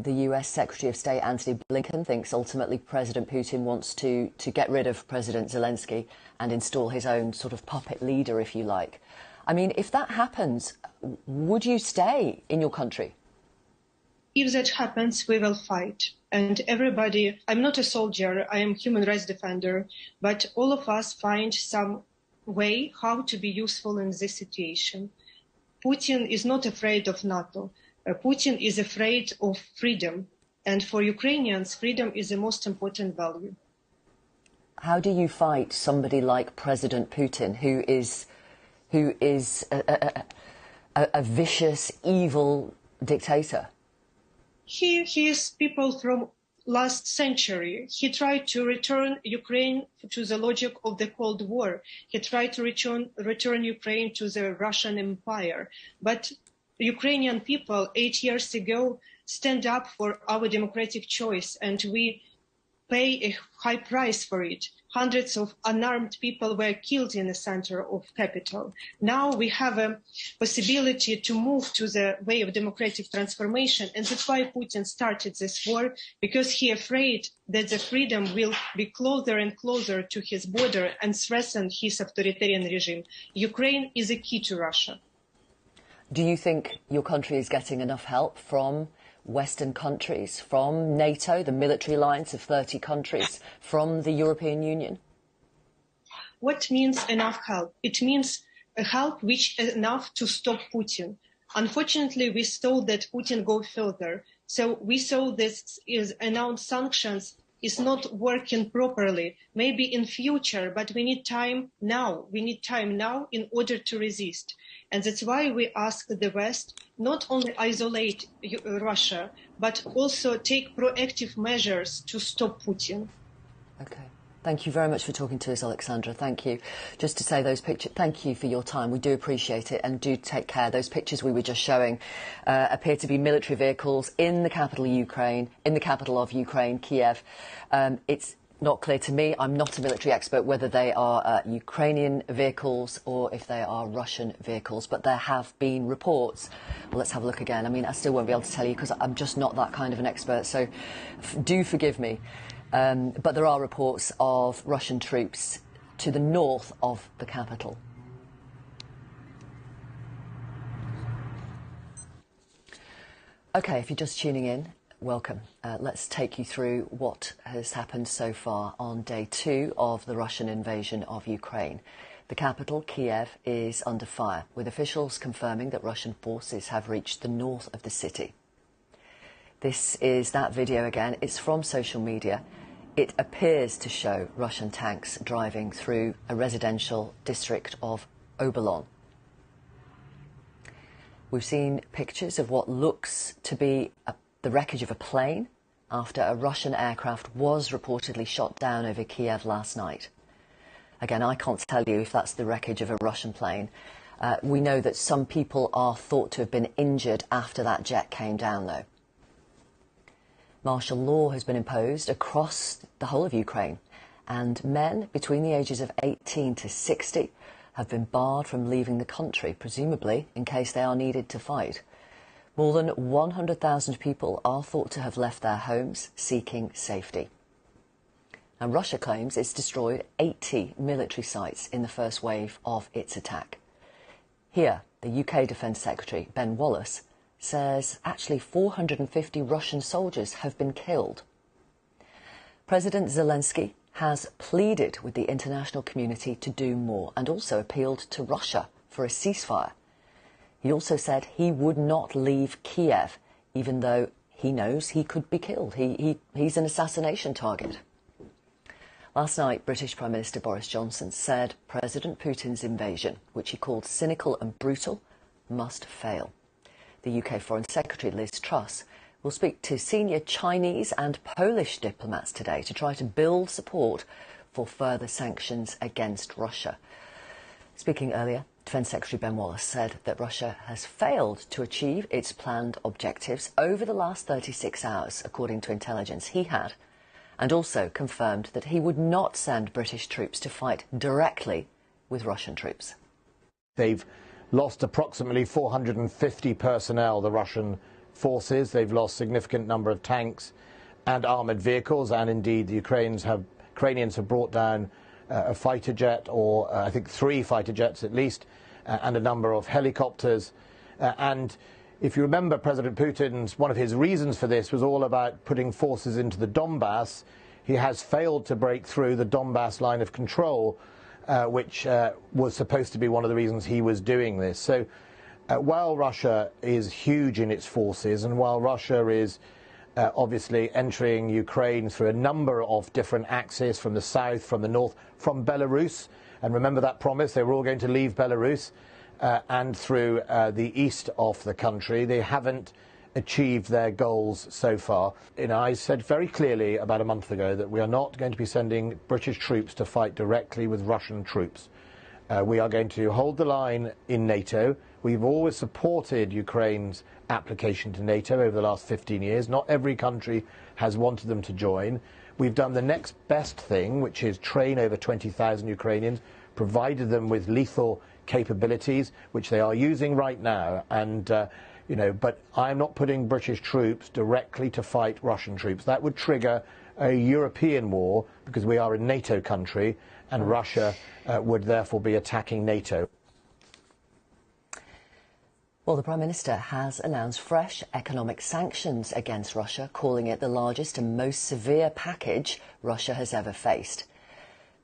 the US Secretary of State Antony Blinken thinks ultimately President Putin wants to get rid of President Zelensky and install his own sort of puppet leader, if you like. I mean, if that happens, would you stay in your country? If that happens, we will fight. And everybody, I'm not a soldier, I am a human rights defender, but all of us find some way how to be useful in this situation. Putin is not afraid of NATO. Putin is afraid of freedom. And for Ukrainians, freedom is the most important value. How do you fight somebody like President Putin, who is a vicious, evil dictator? He is people from last century. He tried to return Ukraine to the logic of the Cold War. He tried to return Ukraine to the Russian Empire. But Ukrainian people 8 years ago stand up for our democratic choice, and we pay a high price for it. Hundreds of unarmed people were killed in the center of capital. Now we have a possibility to move to the way of democratic transformation. And that's why Putin started this war, because he afraid that the freedom will be closer and closer to his border and threaten his authoritarian regime. Ukraine is a key to Russia. Do you think your country is getting enough help from Western countries, from NATO, the military alliance of 30 countries, from the European Union? What means enough help? It means a help which is enough to stop Putin. Unfortunately, we saw that Putin go further. So we saw this is announced sanctions is not working properly. Maybe in future, but we need time now. We need time now in order to resist. And that's why we ask the West not only isolate Russia, but also take proactive measures to stop Putin. Okay. Thank you very much for talking to us, Alexandra. Thank you. Just to say those pictures, thank you for your time. We do appreciate it, and do take care. Those pictures we were just showing appear to be military vehicles in the capital of Ukraine, Kiev. It's not clear to me, I'm not a military expert, whether they are Ukrainian vehicles or if they are Russian vehicles, but there have been reports. Well, let's have a look again. I mean, I still won't be able to tell you because I'm just not that kind of an expert, so do forgive me. But there are reports of Russian troops to the north of the capital. OK, if you're just tuning in, welcome. Let's take you through what has happened so far on day 2 of the Russian invasion of Ukraine. The capital, Kiev, is under fire, with officials confirming that Russian forces have reached the north of the city. This is that video again. It's from social media. It appears to show Russian tanks driving through a residential district of Obolon. We've seen pictures of what looks to be the wreckage of a plane after a Russian aircraft was reportedly shot down over Kiev last night. Again, I can't tell you if that's the wreckage of a Russian plane. We know that some people are thought to have been injured after that jet came down, though. Martial law has been imposed across the whole of Ukraine, and men between the ages of 18 to 60 have been barred from leaving the country, presumably in case they are needed to fight. More than 100,000 people are thought to have left their homes seeking safety. Now, Russia claims it's destroyed 80 military sites in the first wave of its attack. Here, the UK Defence Secretary, Ben Wallace, says actually 450 Russian soldiers have been killed. President Zelensky has pleaded with the international community to do more and also appealed to Russia for a ceasefire. He also said he would not leave Kiev, even though he knows he could be killed. He's an assassination target. Last night, British Prime Minister Boris Johnson said President Putin's invasion, which he called cynical and brutal, must fail. The UK Foreign Secretary, Liz Truss, will speak to senior Chinese and Polish diplomats today to try to build support for further sanctions against Russia. Speaking earlier, Defence Secretary Ben Wallace said that Russia has failed to achieve its planned objectives over the last 36 hours, according to intelligence he had, and also confirmed that he would not send British troops to fight directly with Russian troops. They've lost approximately 450 personnel, the Russian forces. They've lost significant number of tanks and armoured vehicles, and indeed the Ukrainians have brought down a fighter jet, or I think 3 fighter jets at least, and a number of helicopters. And if you remember, President Putin's, one of his reasons for this was all about putting forces into the Donbass. He has failed to break through the Donbass line of control, which was supposed to be one of the reasons he was doing this. So while Russia is huge in its forces, and while Russia is obviously entering Ukraine through a number of different axes, from the south, from the north, from Belarus, and remember that promise, they were all going to leave Belarus, and through the east of the country, they haven't achieved their goals so far. I said very clearly about a month ago that we are not going to be sending British troops to fight directly with Russian troops. We are going to hold the line in NATO. We've always supported Ukraine's application to NATO over the last 15 years. Not every country has wanted them to join. We've done the next best thing, which is train over 20,000 Ukrainians, provided them with lethal capabilities, which they are using right now. And, but I'm not putting British troops directly to fight Russian troops. That would trigger a European war, because we are a NATO country, and Russia would therefore be attacking NATO. Well, the Prime Minister has announced fresh economic sanctions against Russia, calling it the largest and most severe package Russia has ever faced.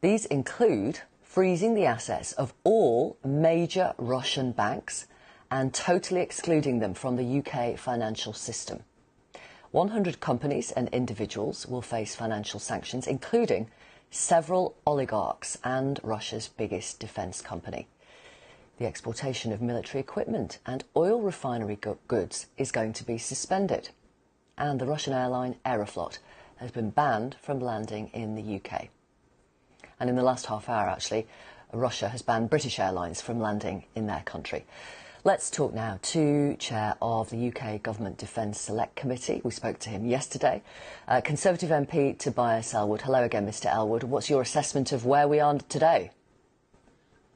These include freezing the assets of all major Russian banks and totally excluding them from the UK financial system. 100 companies and individuals will face financial sanctions, including several oligarchs and Russia's biggest defence company. The exportation of military equipment and oil refinery goods is going to be suspended. And the Russian airline Aeroflot has been banned from landing in the UK. And in the last half hour, actually, Russia has banned British Airlines from landing in their country. Let's talk now to Chair of the UK Government Defence Select Committee. We spoke to him yesterday. Conservative MP Tobias Ellwood. Hello again, Mr. Ellwood. What's your assessment of where we are today?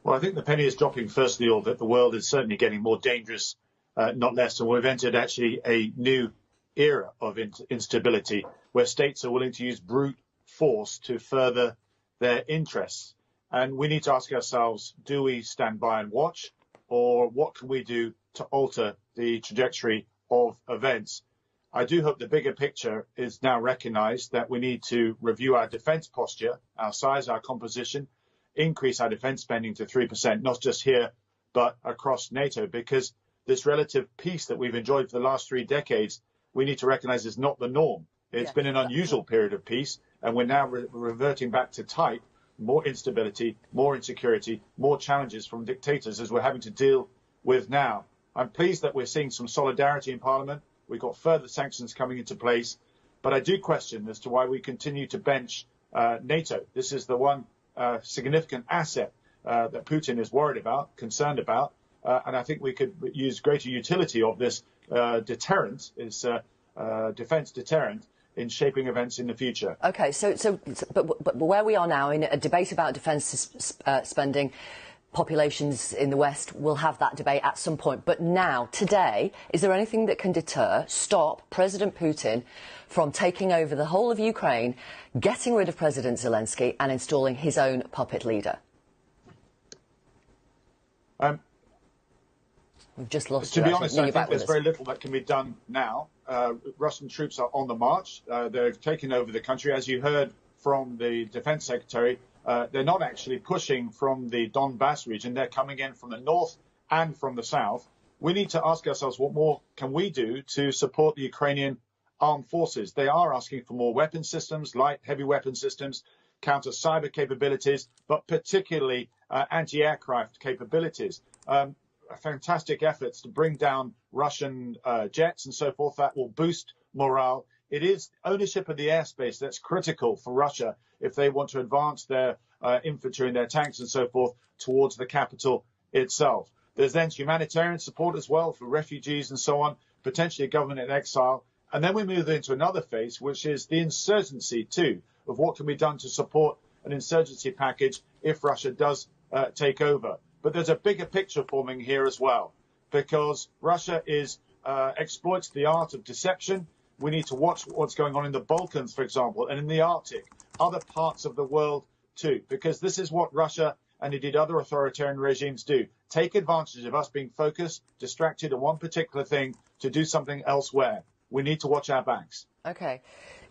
Well, I think the penny is dropping, firstly, or that the world is certainly getting more dangerous, not less. And we've entered actually a new era of instability, where states are willing to use brute force to further their interests. And we need to ask ourselves, do we stand by and watch, or what can we do to alter the trajectory of events? I do hope the bigger picture is now recognised, that we need to review our defence posture, our size, our composition, increase our defence spending to 3%, not just here, but across NATO, because this relative peace that we've enjoyed for the last 3 decades, we need to recognise is not the norm. It's been an unusual period of peace, and we're now reverting back to type, more instability, more insecurity, more challenges from dictators, as we're having to deal with now. I'm pleased that we're seeing some solidarity in Parliament. We've got further sanctions coming into place, but I do question as to why we continue to bench NATO. This is the one significant asset that Putin is worried about, concerned about, and I think we could use greater utility of this deterrent, this defence deterrent, in shaping events in the future. OK, but where we are now in a debate about defence spending, populations in the West will have that debate at some point. But now, today, is there anything that can stop President Putin from taking over the whole of Ukraine, getting rid of President Zelensky and installing his own puppet leader? We've just lost you. To be honest, I think there's very little that can be done now. Russian troops are on the march. They've taken over the country. As you heard from the Defence Secretary, they're not actually pushing from the Donbass region. They're coming in from the north and from the south. We need to ask ourselves, what more can we do to support the Ukrainian armed forces? They are asking for more weapon systems, light, heavy weapon systems, counter-cyber capabilities, but particularly anti-aircraft capabilities. Fantastic efforts to bring down Russian jets and so forth. That will boost morale. It is ownership of the airspace that's critical for Russia if they want to advance their infantry and their tanks and so forth towards the capital itself. There's then humanitarian support as well for refugees and so on, potentially a government in exile. And then we move into another phase, which is the insurgency too, of what can be done to support an insurgency package if Russia does take over. But there's a bigger picture forming here as well, because Russia is exploits the art of deception. We need to watch what's going on in the Balkans, for example, and in the Arctic, other parts of the world too, because this is what Russia and indeed other authoritarian regimes do. Take advantage of us being focused, distracted on one particular thing to do something elsewhere. We need to watch our backs. OK.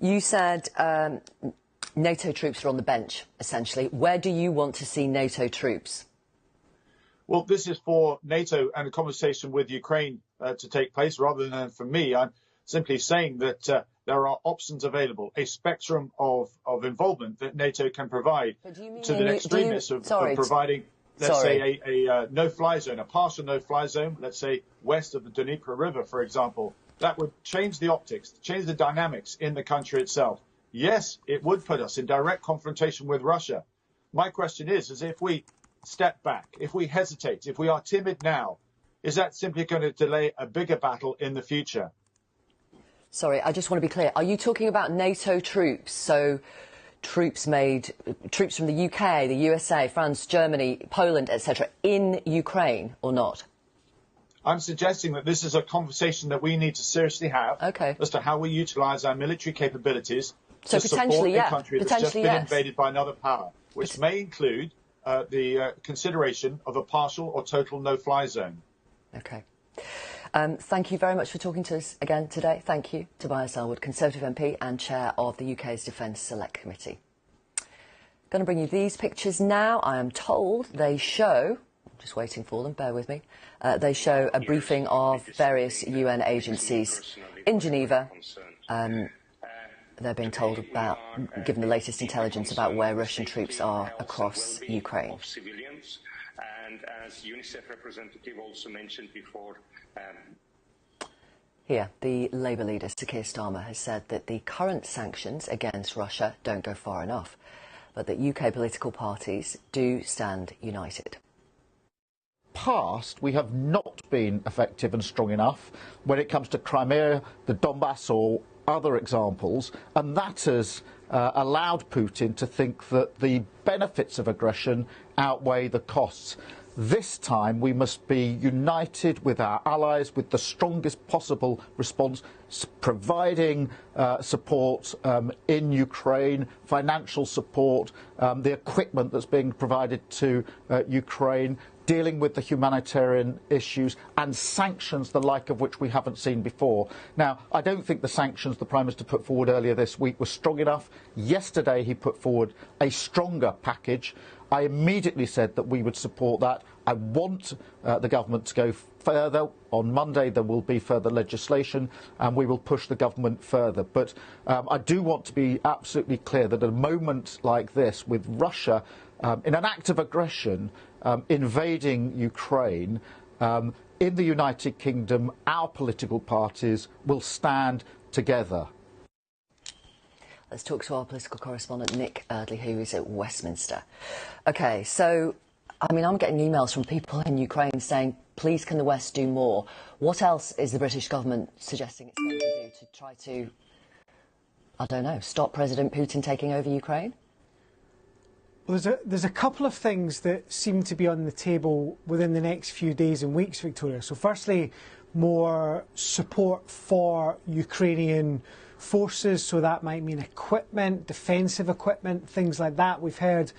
You said NATO troops are on the bench, essentially. Where do you want to see NATO troops? Well, this is for NATO and a conversation with Ukraine to take place rather than for me. I'm simply saying that there are options available, a spectrum of involvement that NATO can provide to the extremists of providing, let's say, a no-fly zone, a partial no-fly zone, let's say west of the Dnieper River, for example. That would change the optics, change the dynamics in the country itself. Yes, it would put us in direct confrontation with Russia. My question is if we step back, if we hesitate, if we are timid now, is that simply going to delay a bigger battle in the future? Sorry, I just want to be clear. Are you talking about NATO troops? So troops from the UK, the USA, France, Germany, Poland, etc., in Ukraine or not? I'm suggesting that this is a conversation that we need to seriously have as to how we utilise our military capabilities to support a country that's just been invaded by another power, which may include the consideration of a partial or total no-fly zone. OK. Thank you very much for talking to us again today. Thank you, Tobias Ellwood, Conservative MP and Chair of the UK's Defence Select Committee. Going to bring you these pictures now. I am told they show, I'm just waiting for them, bear with me, they show a briefing of various UN agencies in Geneva. They're being told about, given the latest intelligence about where Russian troops are across Ukraine. And as UNICEF representative also mentioned before, here, the Labour leader, Sir Keir Starmer, has said that the current sanctions against Russia don't go far enough, but that UK political parties do stand united. Past, we have not been effective and strong enough when it comes to Crimea, the Donbass or other examples, and that has allowed Putin to think that the benefits of aggression outweigh the costs. This time we must be united with our allies, with the strongest possible response, providing support in Ukraine, financial support, the equipment that's being provided to Ukraine, dealing with the humanitarian issues and sanctions, the like of which we haven't seen before. Now, I don't think the sanctions the Prime Minister put forward earlier this week were strong enough. Yesterday he put forward a stronger package. I immediately said that we would support that. I want the government to go further. On Monday there will be further legislation and we will push the government further. But I do want to be absolutely clear that at a moment like this, with Russia in an act of aggression invading Ukraine, in the United Kingdom our political parties will stand together. Let's talk to our political correspondent, Nick Eardley, who is at Westminster. OK, so, I mean, I'm getting emails from people in Ukraine saying, please, can the West do more? What else is the British government suggesting it's going to do to try to, I don't know, stop President Putin taking over Ukraine? Well, there's a couple of things that seem to be on the table within the next few days and weeks, Victoria. So firstly, more support for Ukrainian forces, so that might mean equipment, defensive equipment, things like that. We've heard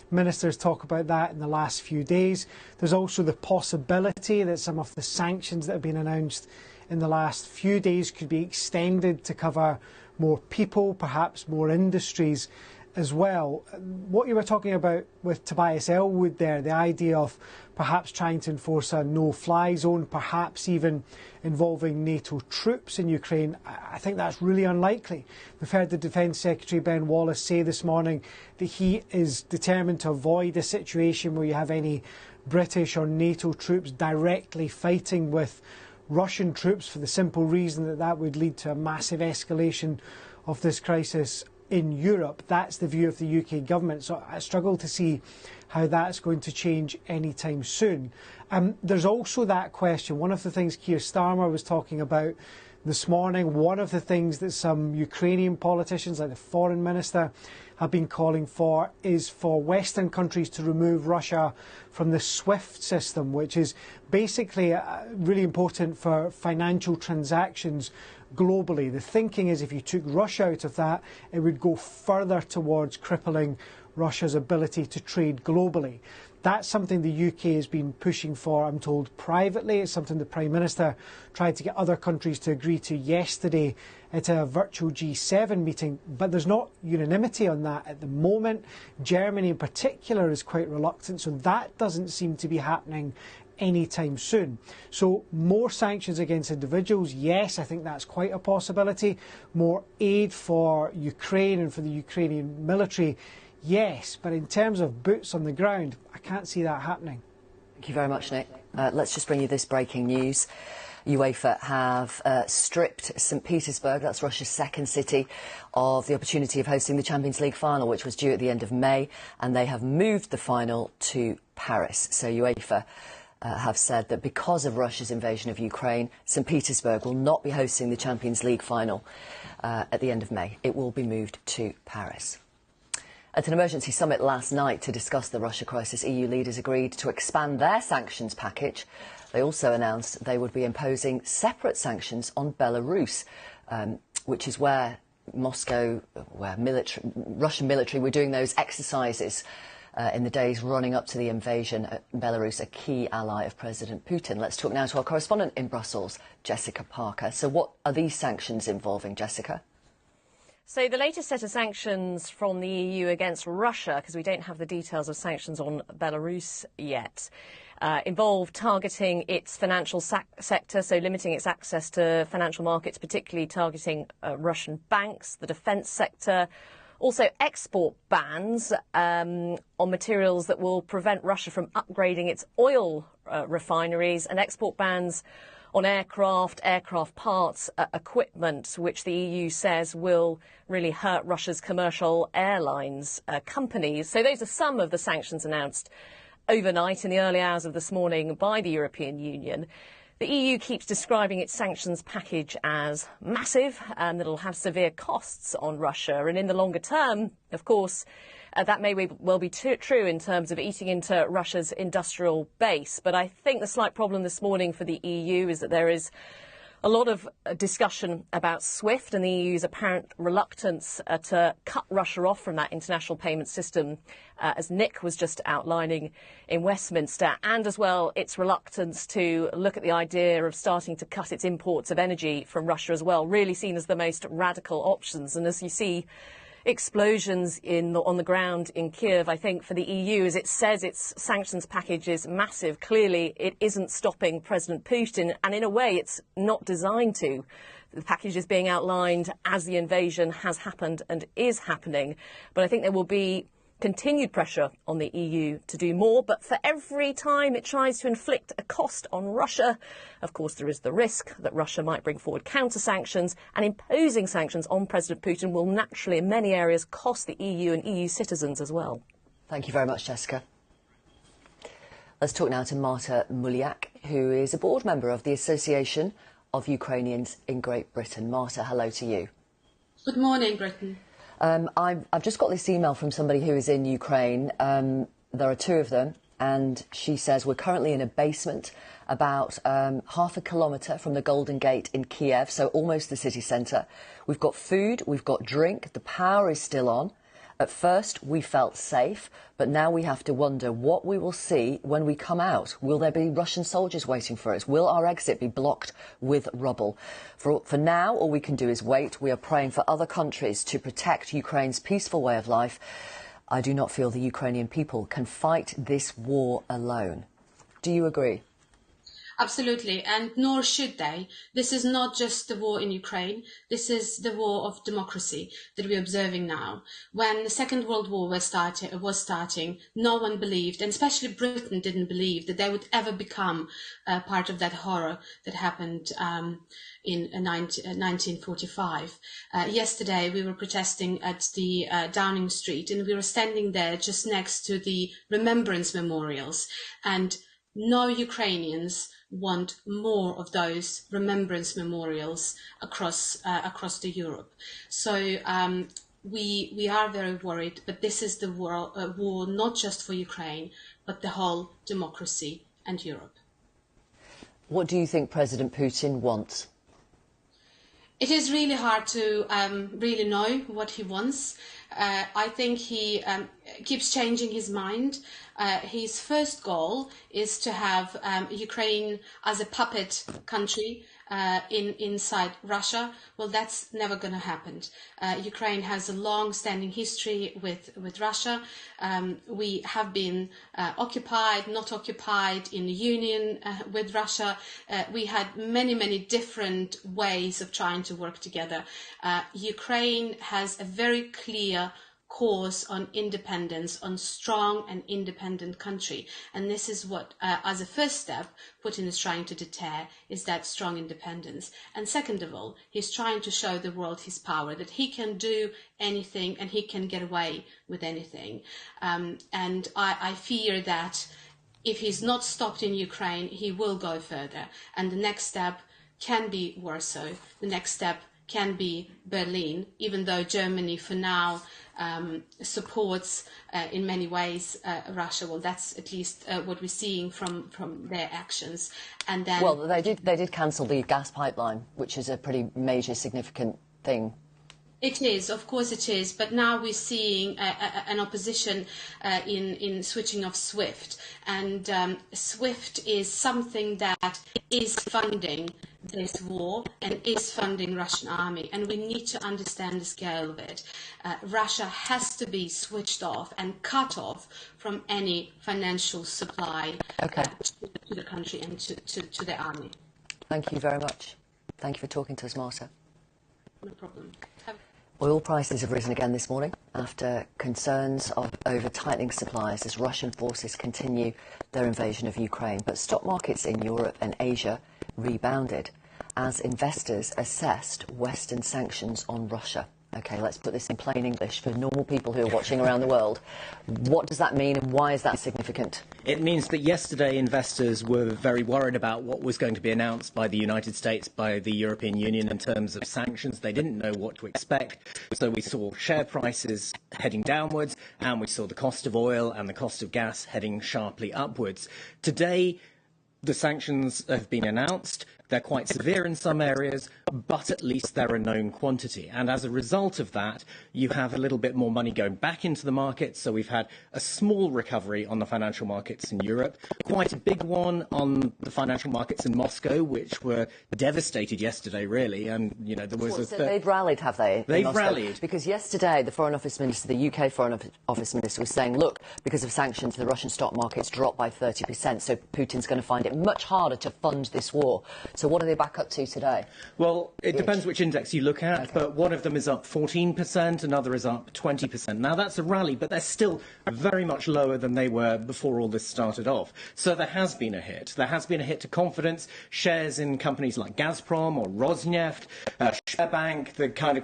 ministers talk about that in the last few days. There's also the possibility that some of the sanctions that have been announced in the last few days could be extended to cover more people, perhaps more industries as well. What you were talking about with Tobias Ellwood there, the idea of perhaps trying to enforce a no-fly zone, perhaps even involving NATO troops in Ukraine, I think that's really unlikely. We've heard the Defence Secretary Ben Wallace say this morning that he is determined to avoid a situation where you have any British or NATO troops directly fighting with Russian troops, for the simple reason that that would lead to a massive escalation of this crisis in Europe. That's the view of the UK government, so I struggle to see how that's going to change anytime soon. There's also that question, one of the things Keir Starmer was talking about this morning. One of the things that some Ukrainian politicians, like the foreign minister, have been calling for is for Western countries to remove Russia from the SWIFT system, which is basically really important for financial transactions globally. The thinking is if you took Russia out of that, it would go further towards crippling Russia's ability to trade globally. That's something the UK has been pushing for, I'm told, privately. It's something the Prime Minister tried to get other countries to agree to yesterday at a virtual G7 meeting. But there's not unanimity on that at the moment. Germany in particular is quite reluctant, so that doesn't seem to be happening anytime soon. So more sanctions against individuals, yes, I think that's quite a possibility. More aid for Ukraine and for the Ukrainian military, yes, but in terms of boots on the ground, I can't see that happening. Thank you very much, Nick. Let's just bring you this breaking news. UEFA have stripped St. Petersburg, that's Russia's second city, of the opportunity of hosting the Champions League final, which was due at the end of May, and they have moved the final to Paris. So UEFA have said that because of Russia's invasion of Ukraine, St. Petersburg will not be hosting the Champions League final at the end of May. It will be moved to Paris. At an emergency summit last night to discuss the Russia crisis, EU leaders agreed to expand their sanctions package. They also announced they would be imposing separate sanctions on Belarus, which is where Russian military were doing those exercises in the days running up to the invasion. Belarus, a key ally of President Putin. Let's talk now to our correspondent in Brussels, Jessica Parker. So what are these sanctions involving, Jessica? So the latest set of sanctions from the EU against Russia, because we don't have the details of sanctions on Belarus yet, involve targeting its financial sector, so limiting its access to financial markets, particularly targeting Russian banks, the defence sector, also export bans on materials that will prevent Russia from upgrading its oil refineries, and export bans on aircraft parts, equipment, which the EU says will really hurt Russia's commercial airlines companies. So those are some of the sanctions announced overnight in the early hours of this morning by the European Union. The EU keeps describing its sanctions package as massive and that it'll have severe costs on Russia. And in the longer term, of course, that may well be true in terms of eating into Russia's industrial base. But I think the slight problem this morning for the EU is that there is a lot of discussion about SWIFT and the EU's apparent reluctance to cut Russia off from that international payment system, as Nick was just outlining in Westminster, and as well its reluctance to look at the idea of starting to cut its imports of energy from Russia as well, really seen as the most radical options. And as you see explosions on the ground in Kiev, I think for the EU, as it says its sanctions package is massive, clearly it isn't stopping President Putin, and in a way it's not designed to. The package is being outlined as the invasion has happened and is happening, but I think there will be continued pressure on the EU to do more. But for every time it tries to inflict a cost on Russia, of course, there is the risk that Russia might bring forward counter-sanctions, and imposing sanctions on President Putin will naturally, in many areas, cost the EU and EU citizens as well. Thank you very much, Jessica. Let's talk now to Marta Muliak, who is a board member of the Association of Ukrainians in Great Britain. Marta, hello to you. Good morning, Britain. I've just got this email from somebody who is in Ukraine. There are two of them, and she says we're currently in a basement about half a kilometre from the Golden Gate in Kiev, so almost the city centre. We've got food, we've got drink, the power is still on. At first we felt safe, but now we have to wonder what we will see when we come out. Will there be Russian soldiers waiting for us? Will our exit be blocked with rubble? For now, all we can do is wait. We are praying for other countries to protect Ukraine's peaceful way of life. I do not feel the Ukrainian people can fight this war alone. Do you agree? Absolutely, and nor should they. This is not just the war in Ukraine. This is the war of democracy that we're observing now. When the Second World War was starting, no one believed, and especially Britain didn't believe, that they would ever become part of that horror that happened in 1945. Yesterday, we were protesting at the Downing Street, and we were standing there just next to the remembrance memorials, and no Ukrainians want more of those remembrance memorials across the Europe. So we are very worried, but this is the war not just for Ukraine, but the whole democracy and Europe. What do you think President Putin wants? It is really hard to really know what he wants. I think he keeps changing his mind. His first goal is to have Ukraine as a puppet country inside Russia. Well, that's never going to happen. Ukraine has a long-standing history with Russia. We have been occupied, not occupied, in the union with Russia. We had many different ways of trying to work together. Ukraine has a very clear course on independence, on strong and independent country. And this is what, as a first step, Putin is trying to deter, is that strong independence. And second of all, he's trying to show the world his power, that he can do anything and he can get away with anything. And I fear that if he's not stopped in Ukraine, he will go further. And the next step can be Warsaw. The next step can be Berlin, even though Germany for now supports in many ways Russia. Well, that's at least what we're seeing from their actions. And then, well, they did cancel the gas pipeline, which is a pretty major, significant thing. It is, of course it is, but now we're seeing an opposition in switching off SWIFT, and SWIFT is something that is funding this war and is funding Russian army, and we need to understand the scale of it. Russia has to be switched off and cut off from any financial supply to the country and to the army. Thank you very much. Thank you for talking to us, Marta. No problem. Oil prices have risen again this morning after concerns over tightening supplies as Russian forces continue their invasion of Ukraine. But stock markets in Europe and Asia rebounded as investors assessed Western sanctions on Russia. OK, let's put this in plain English for normal people who are watching around the world. What does that mean and why is that significant? It means that yesterday investors were very worried about what was going to be announced by the United States, by the European Union in terms of sanctions. They didn't know what to expect. So we saw share prices heading downwards and we saw the cost of oil and the cost of gas heading sharply upwards. Today, the sanctions have been announced. They're quite severe in some areas, but at least they're a known quantity. And as a result of that, you have a little bit more money going back into the market. So we've had a small recovery on the financial markets in Europe, quite a big one on the financial markets in Moscow, which were devastated yesterday, really. And, you know, there was so they've rallied, have they? They've rallied. Because yesterday, the Foreign Office Minister, the UK Foreign Office Minister, was saying, look, because of sanctions, the Russian stock market's dropped by 30%. So Putin's going to find it much harder to fund this war. So what are they back up to today? Well, it depends which index you look at, but one of them is up 14%, another is up 20%. Now, that's a rally, but they're still very much lower than they were before all this started off. So there has been a hit. There has been a hit to confidence. Shares in companies like Gazprom or Rosneft, Sberbank, the kind of